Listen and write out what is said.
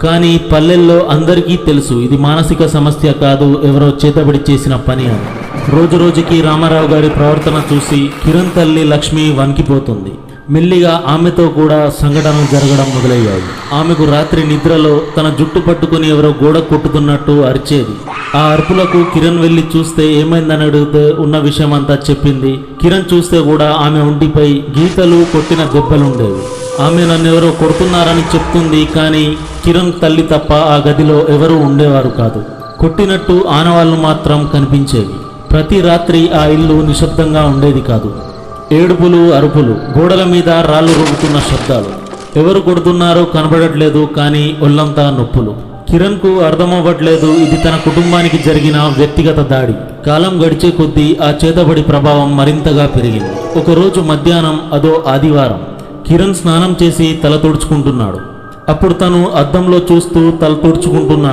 కానీ పల్లెల్లో అందరికీ తెలుసు ఇది మానసిక సమస్య కాదు, ఎవరో చేతబడి చేసిన పని అని. రోజు రోజుకి రామారావు గారి ప్రవర్తన చూసి కిరణ్ తల్లి లక్ష్మి వణికిపోతుంది. మెల్లిగా ఆమెతో కూడా సంఘటనలు జరగడం మొదలయ్యాయి. ఆమెకు రాత్రి నిద్రలో తన జుట్టు పట్టుకుని ఎవరో గోడ కొట్టుతున్నట్టు అరిచేది. ఆ అరుపులకు కిరణ్ వెళ్ళి చూస్తే ఏమైందని అడిగితే ఉన్న విషయం అంతా చెప్పింది. కిరణ్ చూస్తే కూడా ఆమె ఒంటిపై గీతలు, కొట్టిన దెబ్బలుండేవి. ఆమె నన్నెవరో కొడుతున్నారని చెప్తుంది, కానీ కిరణ్ తల్లి తప్ప ఆ గదిలో ఎవరూ ఉండేవారు కాదు. కొట్టినట్టు ఆనవాళ్లు మాత్రం కనిపించేవి. ప్రతి రాత్రి ఆ ఇల్లు నిశ్శబ్దంగా ఉండేది కాదు. ఏడుపులు, అరుపులు, గోడల మీద రాళ్ళు రుబ్బుతున్న శబ్దాలు. ఎవరు కొడుతున్నారో కనబడట్లేదు, కానీ ఒళ్ళంతా నొప్పులు. కిరణ్కు అర్థమవ్వట్లేదు ఇది తన కుటుంబానికి జరిగిన వ్యక్తిగత దాడి. కాలం గడిచే కొద్దీ ఆ చేతబడి ప్రభావం మరింతగా పెరిగింది. ఒకరోజు మధ్యాహ్నం, అదో ఆదివారం, కిరణ్ స్నానం చేసి తల తుడుచుకుంటున్నాడు. అప్పుడు తను అద్దంలో చూస్తూ తల తుడుచుకుంటున్నాడు.